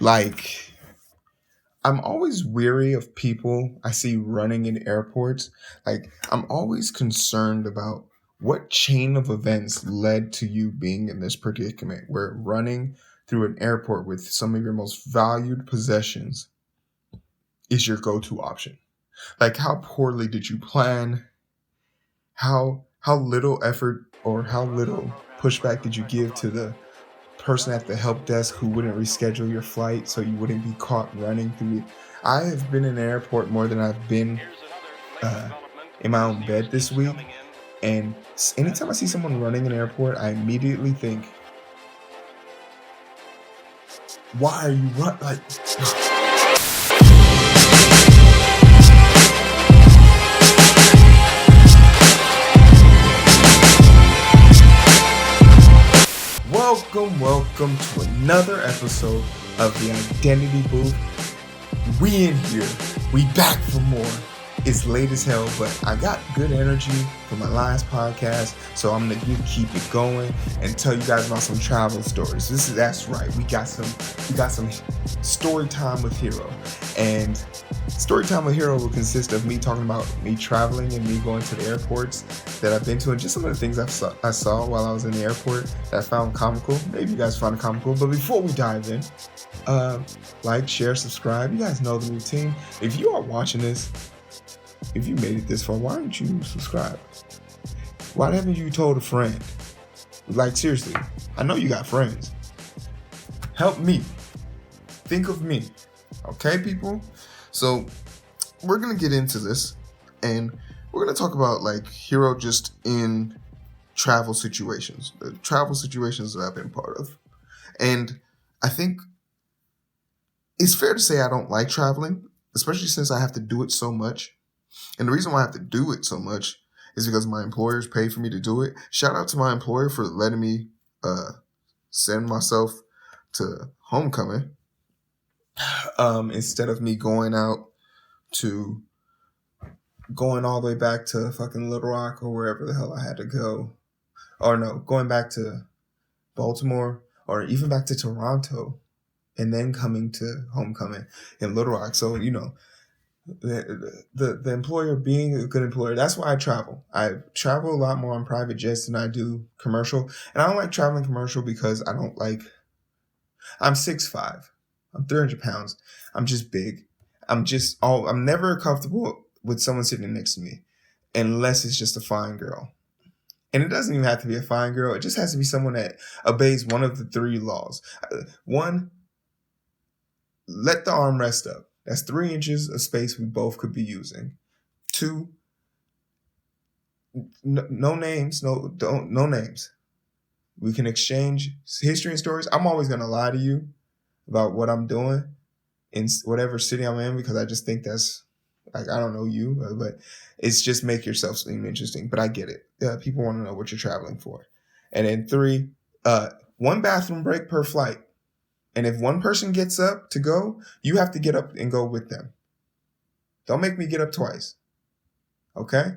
Like, I'm always weary of people I see running in airports. Like, I'm always concerned about what chain of events led to you being in this predicament where running through an airport with some of your most valued possessions is your go-to option. Like, how poorly did you plan? How little effort or how little pushback did you give to the person at the help desk who wouldn't reschedule your flight so you wouldn't be caught running through it? I have been in an airport more than I've been uh, in my own bed this week, and anytime I see someone running in an airport, I immediately think, "Why are you running?" Like, welcome to another episode of the Identity Booth. We in here. We back for more. It's late as hell, but I got good energy from my last podcast, so I'm gonna keep it going and tell you guys about some travel stories. That's right. We got some story time with Heero, and story time with Heero will consist of me talking about me traveling and me going to the airports that I've been to, and just some of the things I saw while I was in the airport that I found comical. Maybe you guys found it comical, but before we dive in, like, share, subscribe. You guys know the routine. If you are watching this, if you made it this far, why don't you subscribe? Why haven't you told a friend? Like, seriously, I know you got friends. Help me. Think of me. Okay, people? So, we're going to get into this, and we're going to talk about, like, Heero just in travel situations. The travel situations that I've been part of. And I think it's fair to say I don't like traveling, especially since I have to do it so much. And the reason why I have to do it so much is because my employers pay for me to do it. Shout out to my employer for letting me send myself to homecoming instead of me going all the way back to fucking Little Rock or wherever the hell I had to go. Or no, going back to Baltimore or even back to Toronto and then coming to homecoming in Little Rock. So, you know, the employer being a good employer. That's why I travel. I travel a lot more on private jets than I do commercial. And I don't like traveling commercial because I'm 6'5". I'm 300 pounds. I'm just big. I'm never comfortable with someone sitting next to me unless it's just a fine girl. And it doesn't even have to be a fine girl. It just has to be someone that obeys one of the three laws. One, let the arm rest up. That's 3 inches of space we both could be using. 2, no names, no names. We can exchange history and stories. I'm always gonna lie to you about what I'm doing in whatever city I'm in because I just think that's, like, I don't know you, but it's just make yourself seem interesting. But I get it. People want to know what you're traveling for. And then 3, 1 bathroom break per flight. And if one person gets up to go, you have to get up and go with them. Don't make me get up twice. Okay?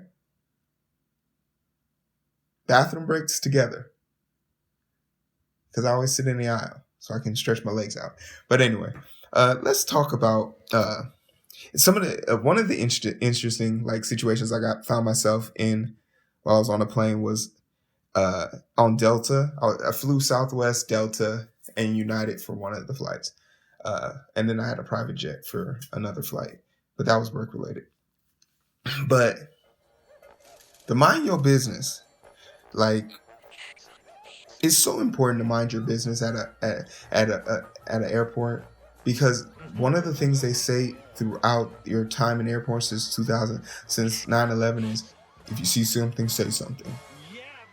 Bathroom breaks together. Because I always sit in the aisle so I can stretch my legs out. But anyway, let's talk about one of the interesting like situations I found myself in while I was on a plane was on Delta. I flew Southwest, Delta, and United for one of the flights. And then I had a private jet for another flight. But that was work related. But the mind your business, like, it's so important to mind your business at an airport, because one of the things they say throughout your time in airports since 9/11 is, if you see something, say something.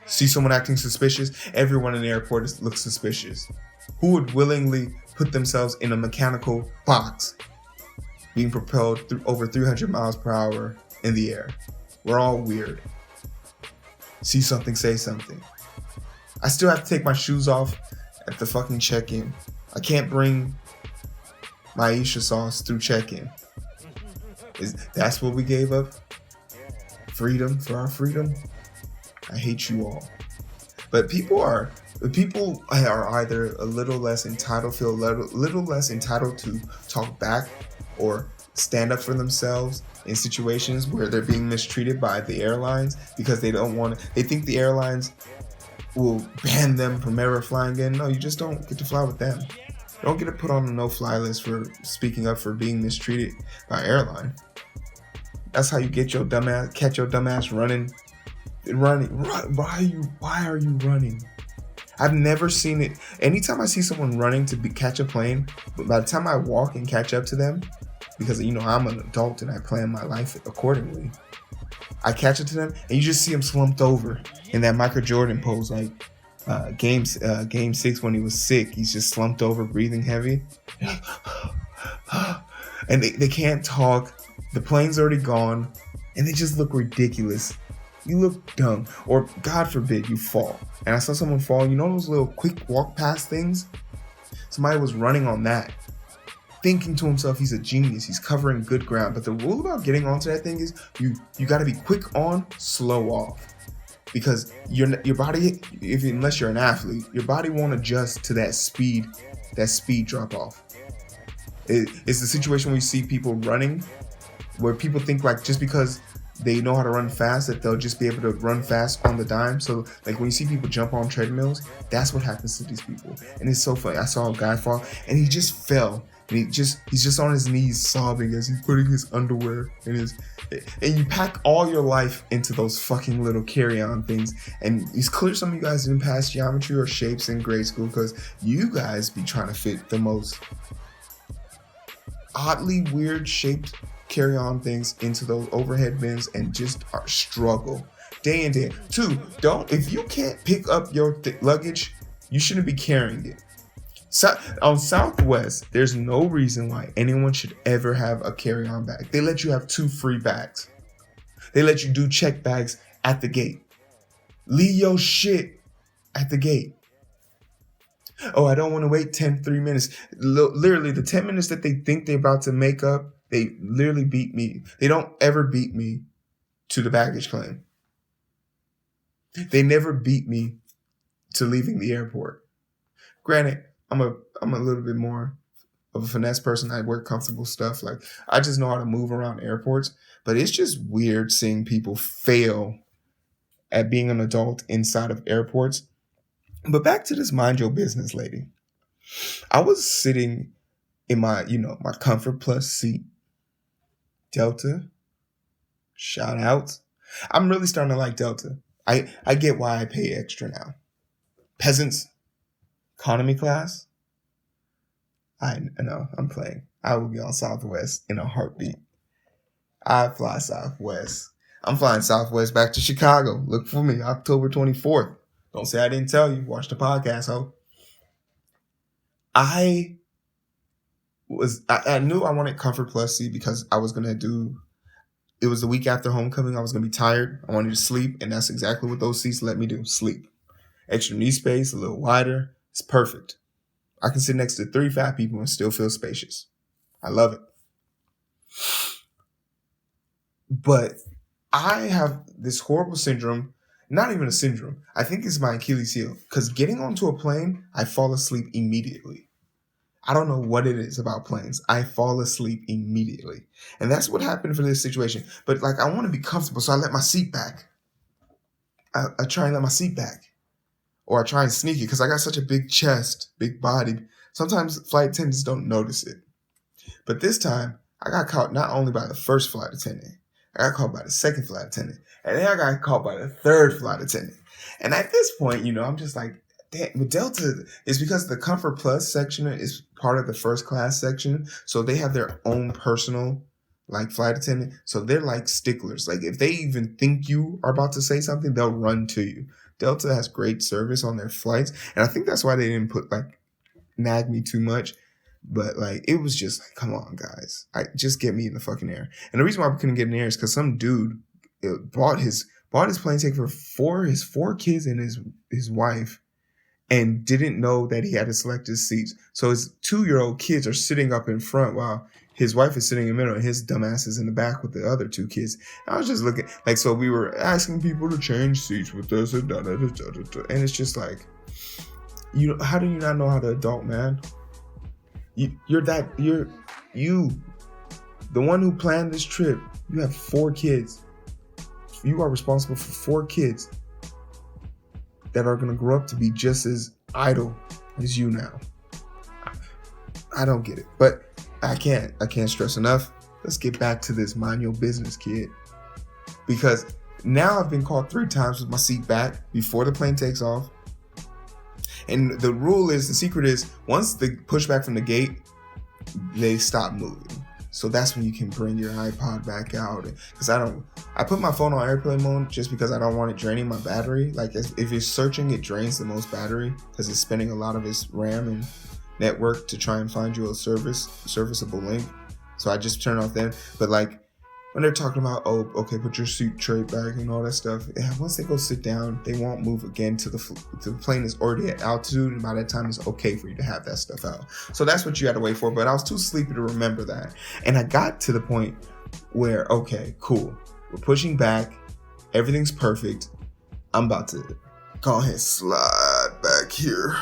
See someone acting suspicious, everyone in the airport looks suspicious. Who would willingly put themselves in a mechanical box being propelled through over 300 miles per hour in the air? We're all weird. See something, say something. I still have to take my shoes off at the fucking check-in. I can't bring my Aisha sauce through check-in. That's what we gave up? Freedom for our freedom? I hate you all. But people are People are either a little less entitled, feel a little less entitled to talk back or stand up for themselves in situations where they're being mistreated by the airlines because they think the airlines will ban them from ever flying again. No, you just don't get to fly with them. You don't get to put on a no-fly list for speaking up for being mistreated by airline. That's how you catch your dumbass running. Why are you running? I've never seen it. Anytime I see someone running to catch a plane, but by the time I walk and catch up to them, because I'm an adult and I plan my life accordingly, I catch it to them and you just see them slumped over in that Michael Jordan pose, like game 6 when he was sick. He's just slumped over, breathing heavy, and they can't talk. The plane's already gone, and they just look ridiculous. You look dumb, or God forbid you fall. And I saw someone fall. You know those little quick walk past things? Somebody was running on that, thinking to himself he's a genius. He's covering good ground. But the rule about getting onto that thing is you got to be quick on, slow off, because your body, unless you're an athlete, your body won't adjust to that speed drop off. It's the situation where you see people running, where people think like just because they know how to run fast that they'll just be able to run fast on the dime. So like when you see people jump on treadmills, that's what happens to these people. And it's so funny. I saw a guy fall and he just fell. And he's just on his knees sobbing as he's putting his underwear in his. And you pack all your life into those fucking little carry-on things. And it's clear some of you guys didn't pass geometry or shapes in grade school because you guys be trying to fit the most oddly weird shaped carry-on things into those overhead bins and just struggle day in day. 2, if you can't pick up your luggage, you shouldn't be carrying it. On Southwest, there's no reason why anyone should ever have a carry-on bag. They let you have 2 free bags. They let you do check bags at the gate. Leave your shit at the gate. Oh, I don't want to wait 3 minutes. Literally, the 10 minutes that they think they're about to make up, they literally beat me. They don't ever beat me to the baggage claim. They never beat me to leaving the airport. Granted, I'm a little bit more of a finesse person. I wear comfortable stuff. Like I just know how to move around airports. But it's just weird seeing people fail at being an adult inside of airports. But back to this mind your business lady. I was sitting in my Comfort Plus seat. Delta. Shout out. I'm really starting to like Delta. I get why I pay extra now. Peasants. Economy class. I know, I'm playing. I will be on Southwest in a heartbeat. I fly Southwest. I'm flying Southwest back to Chicago. Look for me, October 24th. Don't say I didn't tell you. Watch the podcast, ho. I knew I wanted Comfort Plus C because I was going to it was the week after homecoming. I was going to be tired. I wanted to sleep, and that's exactly what those seats let me do, sleep. Extra knee space, a little wider. It's perfect. I can sit next to 3 fat people and still feel spacious. I love it. But I have this horrible syndrome. Not even a syndrome. I think it's my Achilles heel. Because getting onto a plane, I fall asleep immediately. I don't know what it is about planes. I fall asleep immediately. And that's what happened for this situation. But like, I want to be comfortable, so I let my seat back. I try and let my seat back. Or I try and sneak it because I got such a big chest, big body. Sometimes flight attendants don't notice it. But this time, I got caught not only by the first flight attendant, I got caught by the second flight attendant. And then I got caught by the third flight attendant. And at this point, I'm just like, damn, with Delta, it's because the Comfort Plus section is part of the first class section. So they have their own personal flight attendant. So they're like sticklers. Like if they even think you are about to say something, they'll run to you. Delta has great service on their flights. And I think that's why they didn't nag me too much. But it was just like, come on, guys. Just get me in the fucking air. And the reason why we couldn't get in the air is because some dude bought his plane ticket for his 4 kids and his wife and didn't know that he had to select his seats. So his 2-year-old kids are sitting up in front while his wife is sitting in the middle and his dumbass is in the back with the other 2 kids. And I was just looking, so we were asking people to change seats with us and it's just like, How do you not know how to adult, man? You're the one who planned this trip. You have 4 kids. You are responsible for 4 kids that are gonna grow up to be just as idle as you now. I don't get it, but I can't stress enough. Let's get back to this mind your business, kid. Because now I've been caught 3 times with my seat back before the plane takes off. And the secret is, once they push back from the gate, they stop moving. So that's when you can bring your iPod back out. Because I put my phone on airplane mode just because I don't want it draining my battery. Like if you're searching, it drains the most battery because it's spending a lot of its RAM and network to try and find you a serviceable link. So I just turn off then. But like when they're talking about, oh, okay, put your seat tray back and all that stuff. Yeah, once they go sit down, they won't move again to the plane is already at altitude, and by that time it's okay for you to have that stuff out. So that's what you had to wait for. But I was too sleepy to remember that, and I got to the point where, okay, cool, we're pushing back, everything's perfect. I'm about to go ahead and slide back here,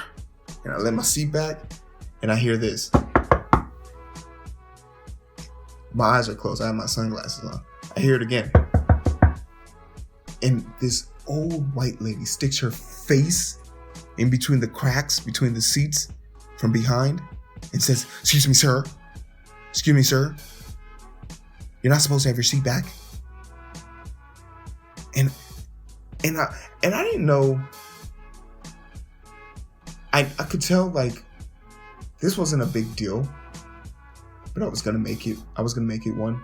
and I let my seat back, and I hear this. My eyes are closed. I have my sunglasses on. I hear it again. And this old white lady sticks her face in between the cracks between the seats from behind and says, "Excuse me, sir. Excuse me, sir. You're not supposed to have your seat back." And I didn't know. I could tell like this wasn't a big deal. But I was gonna make it one.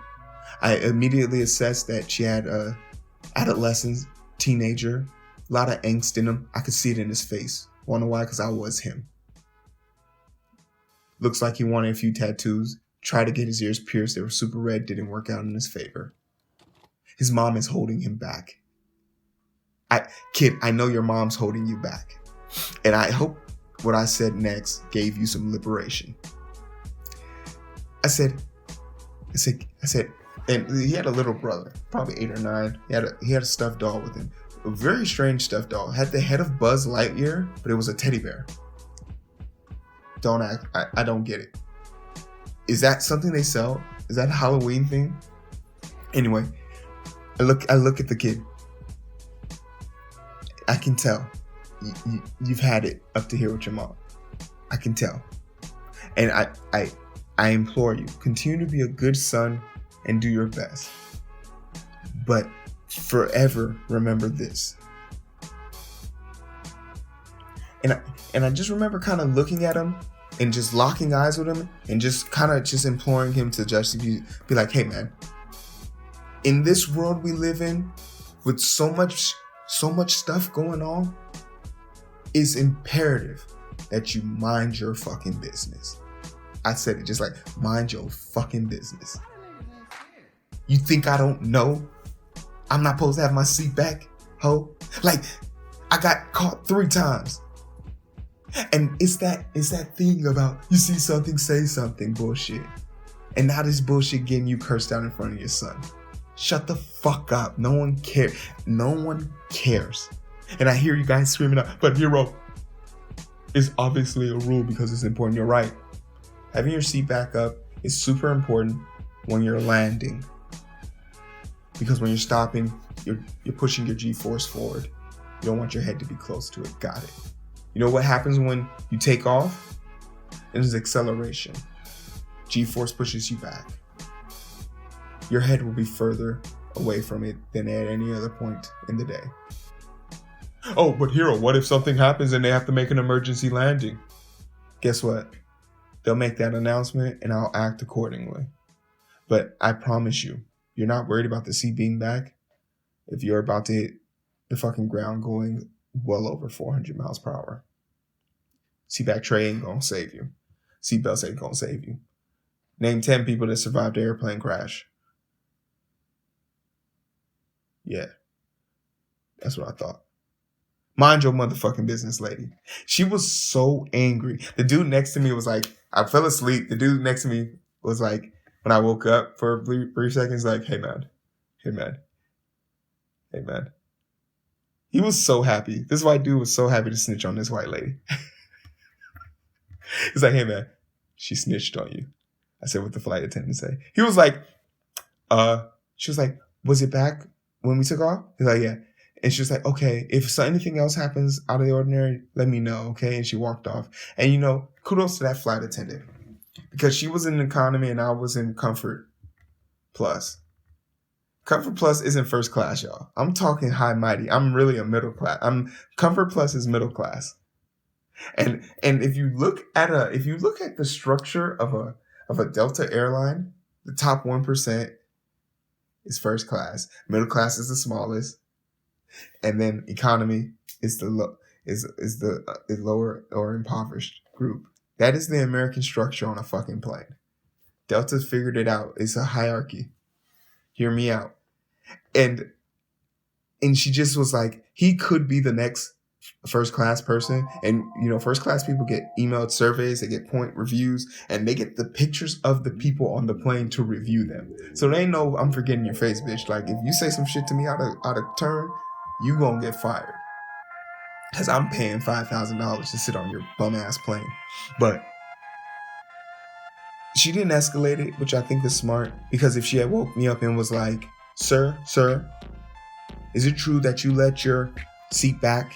I immediately assessed that she had a adolescent, teenager, a lot of angst in him. I could see it in his face. Wanna know why? Because I was him. Looks like he wanted a few tattoos. Tried to get his ears pierced. They were super red. Didn't work out in his favor. His mom is holding him back. Kid, I know your mom's holding you back. And I hope what I said next gave you some liberation. I said, and he had a little brother, probably 8 or 9. He had a stuffed doll with him, a very strange stuffed doll. Had the head of Buzz Lightyear, but it was a teddy bear. I don't get it. Is that something they sell? Is that a Halloween thing? Anyway, I look at the kid. I can tell you've had it up to here with your mom. I can tell, and I implore you, continue to be a good son and do your best. But forever remember this. And I just remember kind of looking at him and just locking eyes with him and just kind of just imploring him to just be like, hey man, in this world we live in with so much stuff going on, it's imperative that you mind your fucking business. I said it just like, mind your fucking business. You think I don't know? I'm not supposed to have my seat back, ho? Like, I got caught 3 times. And it's that thing about you see something, say something bullshit. And now this bullshit getting you cursed out in front of your son. Shut the fuck up. No one cares. No one cares. And I hear you guys screaming out, but Heero, it's obviously a rule because it's important. You're right. Having your seat back up is super important when you're landing. Because when you're stopping, you're pushing your G-force forward. You don't want your head to be close to it. Got it. You know what happens when you take off? There's acceleration. G-force pushes you back. Your head will be further away from it than at any other point in the day. Oh, but Heero, what if something happens and they have to make an emergency landing? Guess what? They'll make that announcement and I'll act accordingly. But I promise you, you're not worried about the seat being back if you're about to hit the fucking ground going well over 400 miles per hour. Seat back tray ain't gonna save you. Seatbelts ain't gonna save you. Name 10 people that survived an airplane crash. Yeah, that's what I thought. Mind your motherfucking business, lady. She was so angry. The dude next to me was like, I fell asleep. The dude next to me was like, when I woke up for a brief seconds, like, hey man. He was so happy. This white dude was so happy to snitch on this white lady. He's like, hey man, she snitched on you. I said, what the flight attendant say? He was like, she was like, was it back when we took off? He's like, yeah. And she was like, okay, if anything else happens out of the ordinary, let me know, okay? And she walked off. And, you know, kudos to that flight attendant. Because she was in economy and I was in comfort plus. Comfort plus isn't first class, y'all. I'm talking high mighty. I'm really a middle class. Comfort plus is middle class. And if you look at the structure of a Delta airline, the top 1% is first class. Middle class is the smallest. And then economy is the lower or impoverished group. That is the American structure on a fucking plane. Delta's figured it out. It's a hierarchy. Hear me out. And she just was like, he could be the next first class person. And you know, first class people get emailed surveys, they get point reviews, and they get the pictures of the people on the plane to review them. So they know I'm forgetting your face, bitch. Like if you say some shit to me out of turn, you gonna get fired. Because I'm paying $5,000 to sit on your bum ass plane. But she didn't escalate it, which I think is smart. Because if she had woke me up and was like, sir, is it true that you let your seat back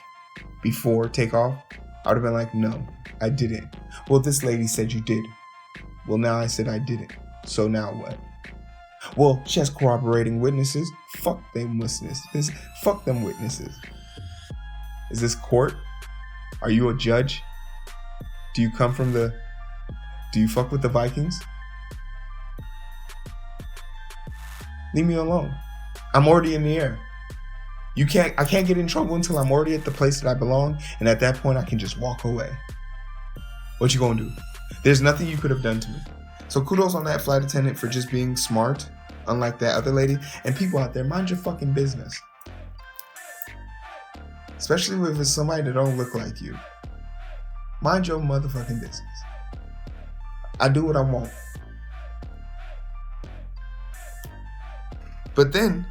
before takeoff? I would have been like, no, I didn't. Well, this lady said you did. Well, now I said I didn't. So now what? Well, she has corroborating witnesses. Fuck them witnesses. Fuck them witnesses. Is this court? Are you a judge? Do you fuck with the Vikings? Leave me alone. I'm already in the air. I can't get in trouble until I'm already at the place that I belong, and at that point I can just walk away. What you gonna do? There's nothing you could have done to me. So kudos on that flight attendant for just being smart, unlike that other lady. And people out there, mind your fucking business. Especially if it's somebody that don't look like you. Mind your motherfucking business. I do what I want. But then,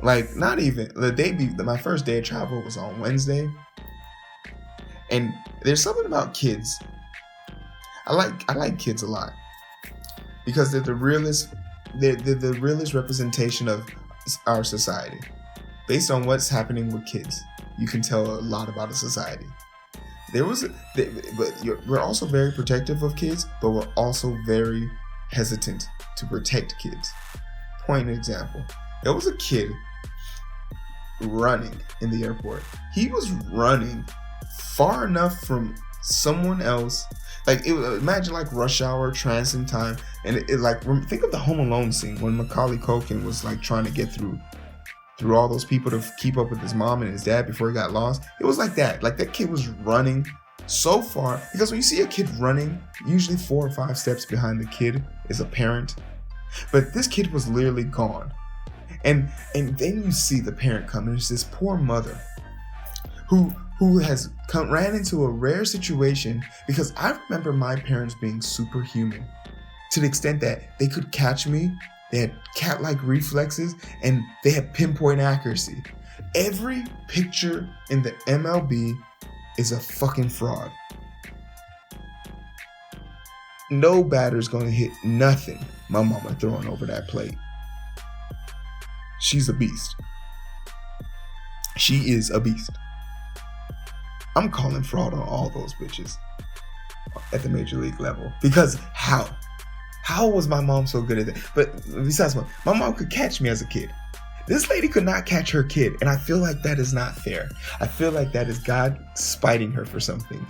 like, not even my first day of travel was on Wednesday. And there's something about kids. I like kids a lot. Because they're the realest representation of our society. Based on what's happening with kids, you can tell a lot about a society. We're also very protective of kids, but we're also very hesitant to protect kids. Point example. There was a kid running in the airport. He was running far enough from someone else. Like, imagine like rush hour, transit time, and it like, think of the Home Alone scene when Macaulay Culkin was like trying to get through all those people to keep up with his mom and his dad before he got lost. It was like that. Like, that kid was running so far, because when you see a kid running, usually 4 or 5 steps behind the kid is a parent. But this kid was literally gone. And then you see the parent come, and it's this poor mother who ran into a rare situation, because I remember my parents being superhuman to the extent that they could catch me. They had cat-like reflexes, and they had pinpoint accuracy. Every picture in the MLB is a fucking fraud. No batter's gonna hit nothing my mama throwing over that plate. She's a beast. She is a beast. I'm calling fraud on all those bitches at the major league level. Because how? How was my mom so good at that? But besides, my mom could catch me as a kid. This lady could not catch her kid. And I feel like that is not fair. I feel like that is God spiting her for something.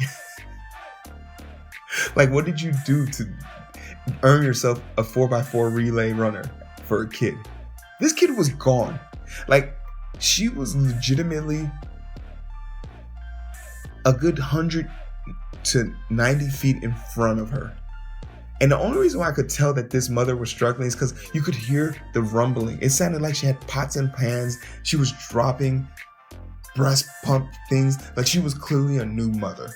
Like, what did you do to earn yourself a 4x4 relay runner for a kid? This kid was gone. Like, she was legitimately a good 100 to 90 feet in front of her. And the only reason why I could tell that this mother was struggling is because you could hear the rumbling. It sounded like she had pots and pans. She was dropping breast pump things. Like, she was clearly a new mother.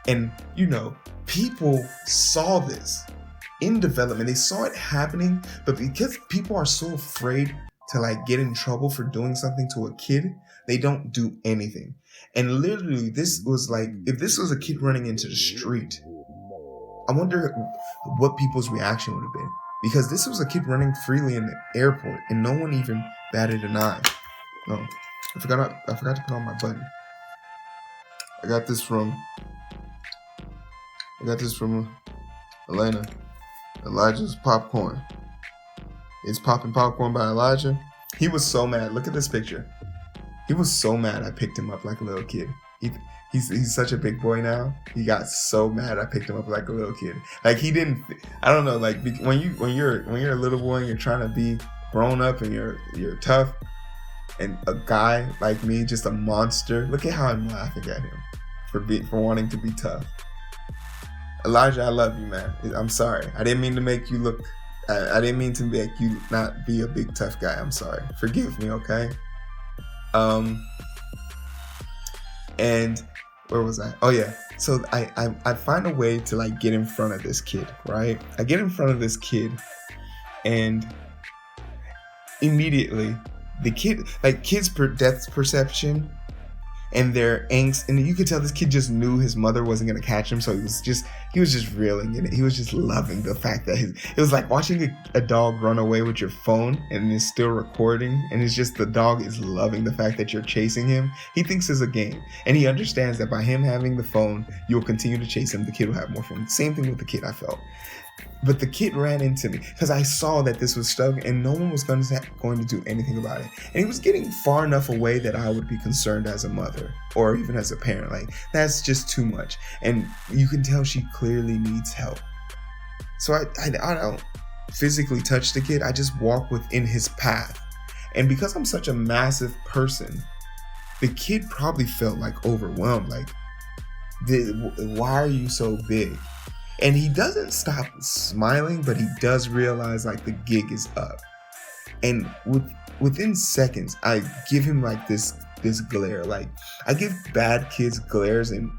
And, you know, people saw this in development. They saw it happening, but because people are so afraid to like get in trouble for doing something to a kid, They don't do anything. And literally, this was like, if this was a kid running into the street, I wonder what people's reaction would have been. Because this was a kid running freely in the airport, and no one even batted an eye. No, I forgot to put on my button. I got this from Elena. Elijah's popcorn. It's popping popcorn by Elijah. He was so mad. Look at this picture. He was so mad I picked him up like a little kid. He's such a big boy now. He got so mad I picked him up like a little kid. Like he didn't. I don't know. Like when you're a little boy and you're trying to be grown up and you're tough, and a guy like me, just a monster. Look at how I'm laughing at him for wanting to be tough. Elijah, I love you, man. I'm sorry. I didn't mean to make you look. I didn't mean to make you not be a big tough guy. I'm sorry. Forgive me, okay? And where was I? Oh yeah. So I find a way to like get in front of this kid, right? I get in front of this kid, and immediately the kid, like kids' depth perception and their angst, and you could tell this kid just knew his mother wasn't gonna catch him, so he was just reeling in it. He was just loving the fact that it was like watching a dog run away with your phone and is still recording, and it's just the dog is loving the fact that you're chasing him. He thinks it's a game, and he understands that by him having the phone, you'll continue to chase him. The kid will have more fun. Same thing with the kid, I felt. But the kid ran into me because I saw that this was stuck and no one was going to do anything about it. And he was getting far enough away that I would be concerned as a mother or even as a parent. Like, that's just too much. And you can tell she clearly needs help. So I don't physically touch the kid. I just walk within his path. And because I'm such a massive person, the kid probably felt like overwhelmed. Like, why are you so big? And he doesn't stop smiling, but he does realize like the gig is up. And within seconds, I give him like this glare. Like I give bad kids glares in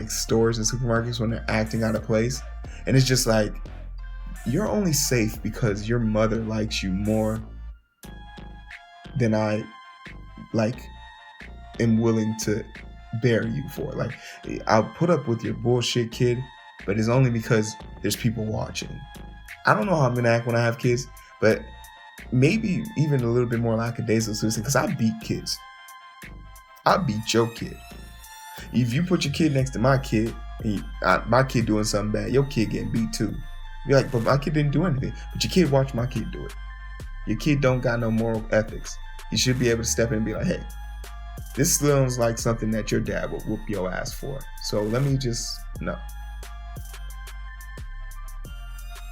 stores and supermarkets when they're acting out of place. And it's just like, you're only safe because your mother likes you more than I am willing to bear you for. Like, I'll put up with your bullshit, kid, but it's only because there's people watching. I don't know how I'm gonna act when I have kids, but maybe even a little bit more lackadaisical, because I beat kids. I beat your kid. If you put your kid next to my kid, and my kid doing something bad, your kid getting beat too. You're like, but my kid didn't do anything. But your kid watched my kid do it. Your kid don't got no moral ethics. You should be able to step in and be like, hey, this sounds like something that your dad would whoop your ass for. So let me just, no.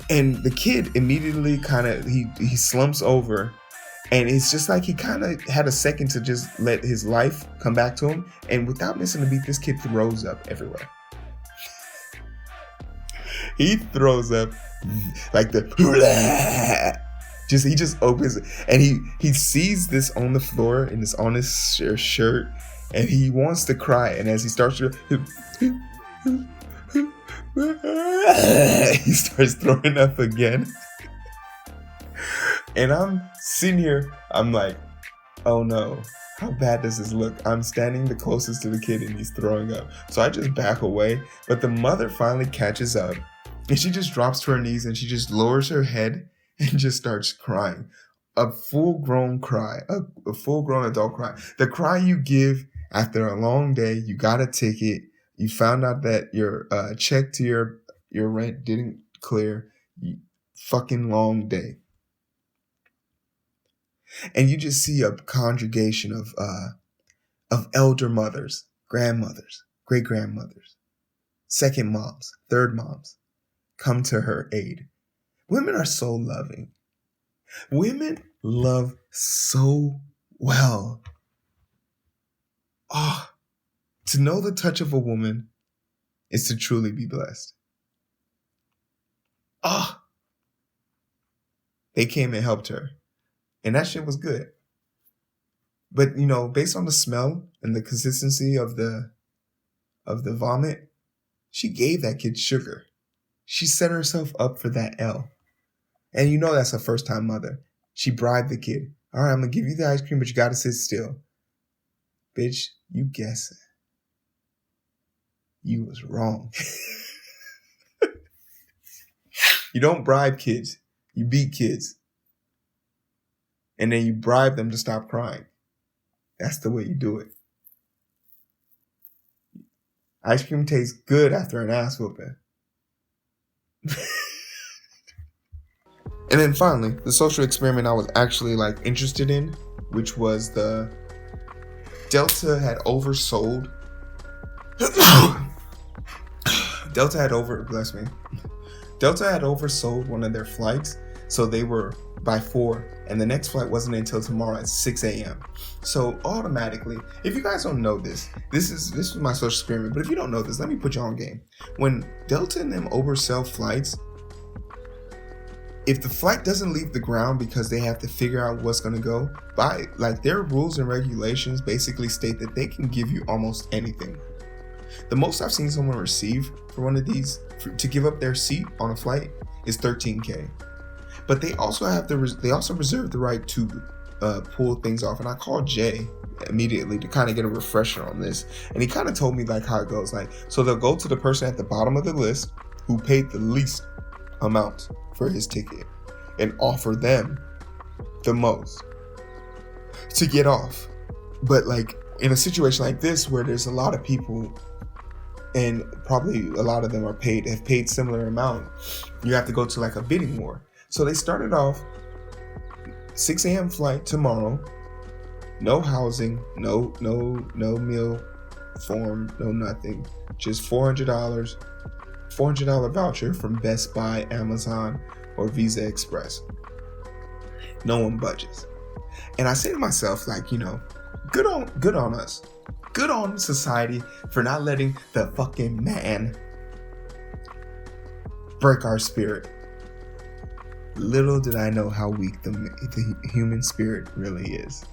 And the kid immediately he slumps over, and it's just like he kind of had a second to just let his life come back to him. And without missing a beat, this kid throws up everywhere. He throws up like he just opens it, and he sees this on the floor and it's on his shirt, and he wants to cry. And as he starts to he starts throwing up again. And I'm sitting here, I'm like, oh no, how bad does this look? I'm standing the closest to the kid and he's throwing up. So I just back away, but the mother finally catches up, and she just drops to her knees and she just lowers her head and just starts crying. A full-grown cry, a full-grown adult cry. The cry you give after a long day. You got a ticket. You found out that your check to your rent didn't clear. Fucking long day. And you just see a congregation of elder mothers, grandmothers, great-grandmothers, second moms, third moms come to her aid. Women are so loving. Women love so well. To know the touch of a woman is to truly be blessed. They came and helped her. And that shit was good. But, based on the smell and the consistency of the vomit, she gave that kid sugar. She set herself up for that L. And that's a first-time mother. She bribed the kid. All right, I'm going to give you the ice cream, but you got to sit still. Bitch, you guessing. You was wrong. You don't bribe kids. You beat kids. And then you bribe them to stop crying. That's the way you do it. Ice cream tastes good after an ass whooping. And then finally, the social experiment I was actually interested in, which was the Delta had oversold. Delta had oversold one of their flights, so they were by 4, and the next flight wasn't until tomorrow at 6 a.m. So automatically, if you guys don't know this was my social experiment, but if you don't know this, let me put you on game. When Delta and them oversell flights, if the flight doesn't leave the ground because they have to figure out what's going to go, by their rules and regulations basically state that they can give you almost anything. The most I've seen someone receive for one of these to give up their seat on a flight is $13K. But they also reserve the right to pull things off. And I called Jay immediately to kind of get a refresher on this, and he kind of told me how it goes. So they'll go to the person at the bottom of the list who paid the least amount for his ticket and offer them the most to get off. But in a situation like this where there's a lot of people and probably a lot of them have paid similar amount, you have to go to a bidding war. So they started off 6 a.m. flight tomorrow, no housing, no meal form, no nothing, just $400 voucher from Best Buy, Amazon, or Visa Express. No one budges. And I say to myself, good on us. Good on society for not letting the fucking man break our spirit. Little did I know how weak the human spirit really is.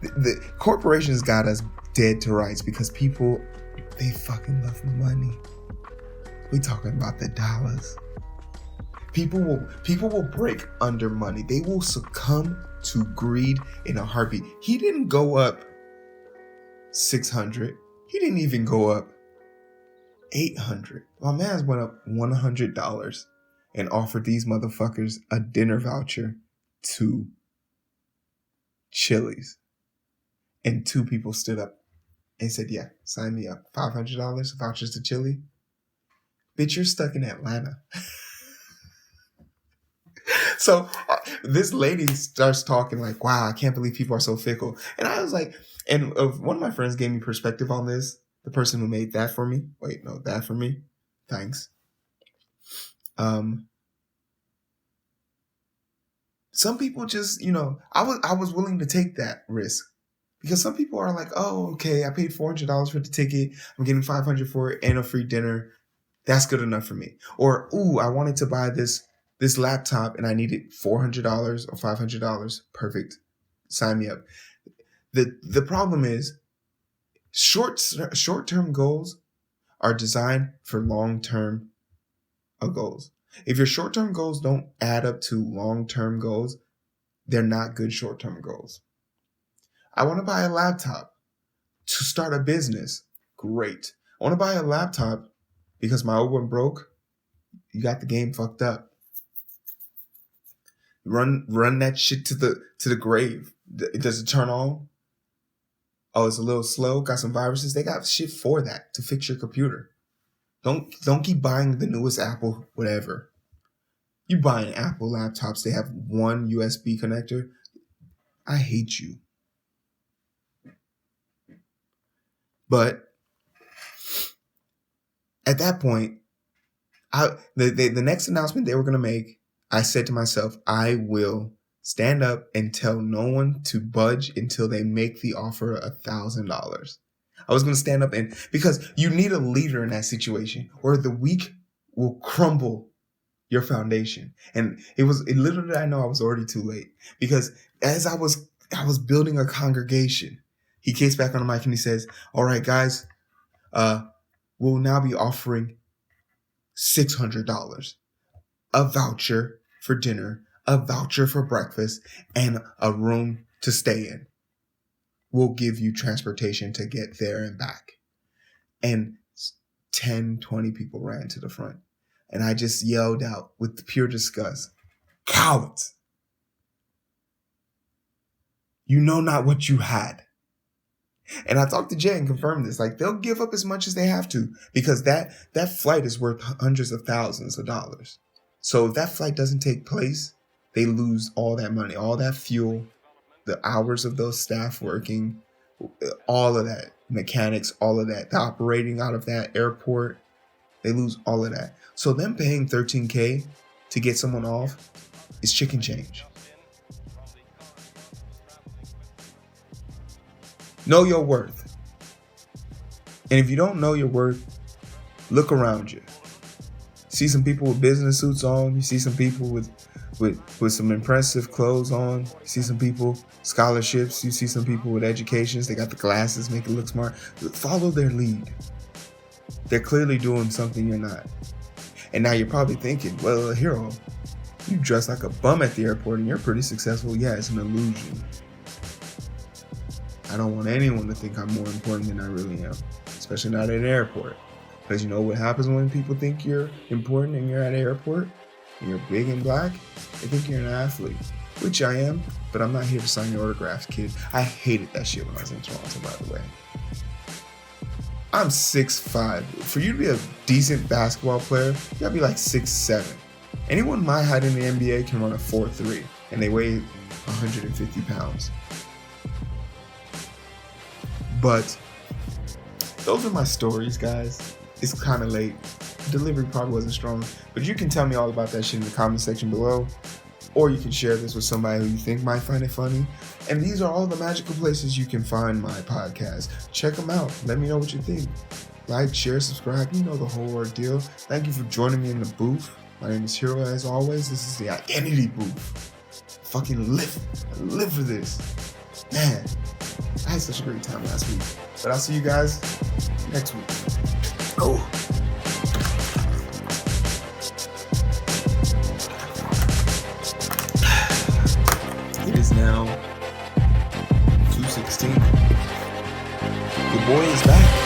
The corporations got us dead to rights because people, they fucking love money. We talking about the dollars. People will break under money. They will succumb to greed in a heartbeat. He didn't go up 600. He didn't even go up 800. My man's went up $100 and offered these motherfuckers a dinner voucher to Chili's. And 2 people stood up and said, yeah, sign me up. $500 vouchers to Chili. Bitch, you're stuck in Atlanta. So this lady starts talking wow, I can't believe people are so fickle. And I was and one of my friends gave me perspective on this. The person who made that for me. Wait, no, that for me. Thanks. Some people just, I was willing to take that risk. Because some people are oh, okay, I paid $400 for the ticket. I'm getting $500 for it and a free dinner. That's good enough for me. Or, ooh, I wanted to buy this laptop and I needed $400 or $500. Perfect. Sign me up. The problem is short-term goals are designed for long-term goals. If your short-term goals don't add up to long-term goals, they're not good short-term goals. I want to buy a laptop to start a business. Great. I want to buy a laptop because my old one broke. You got the game fucked up. Run that shit to the grave. Does it turn on? Oh, it's a little slow. Got some viruses. They got shit for that to fix your computer. Don't keep buying the newest Apple whatever. You buying Apple laptops. They have one USB connector. I hate you. But at that point, the next announcement they were going to make, I said to myself, I will stand up and tell no one to budge until they make the offer $1,000. I was going to stand up because you need a leader in that situation or the weak will crumble your foundation. And it literally, I know I was already too late because as I was building a congregation, he kicks back on the mic and he says, all right, guys, we'll now be offering $600, a voucher for dinner, a voucher for breakfast, and a room to stay in. We'll give you transportation to get there and back. And 10, 20 people ran to the front. And I just yelled out with pure disgust, "Cowards! You know not what you had." And I talked to Jay and confirmed this. Like, they'll give up as much as they have to because that flight is worth hundreds of thousands of dollars. So if that flight doesn't take place, they lose all that money, all that fuel, the hours of those staff working, all of that, mechanics, all of that, the operating out of that airport, they lose all of that. So them paying $13K to get someone off is chicken change. Know your worth. And if you don't know your worth, look around you. See some people with business suits on. You see some people with some impressive clothes on. You see some people, scholarships. You see some people with educations. They got the glasses, make it look smart. Follow their lead. They're clearly doing something you're not. And now you're probably thinking, well, Heero, you dress like a bum at the airport and you're pretty successful. Yeah, it's an illusion. I don't want anyone to think I'm more important than I really am, especially not at an airport. Because you know what happens when people think you're important and you're at an airport and you're big and black? They think you're an athlete, which I am, but I'm not here to sign your autographs, kid. I hated that shit when I was in Toronto, by the way. I'm 6'5". For you to be a decent basketball player, you gotta be like 6'7". Anyone my height in the NBA can run a 4.3, and they weigh 150 pounds. But those are my stories, guys. It's kind of late. Delivery probably wasn't strong, but you can tell me all about that shit in the comment section below, or you can share this with somebody who you think might find it funny. And these are all the magical places you can find my podcast. Check them out. Let me know what you think. Like, share, subscribe. You know the whole ordeal. Thank you for joining me in the booth. My name is Heero, as always. This is the Identity Booth. Fucking live for this. Man, I had such a great time last week. But I'll see you guys next week. Oh. It is now 2:16. The boy is back.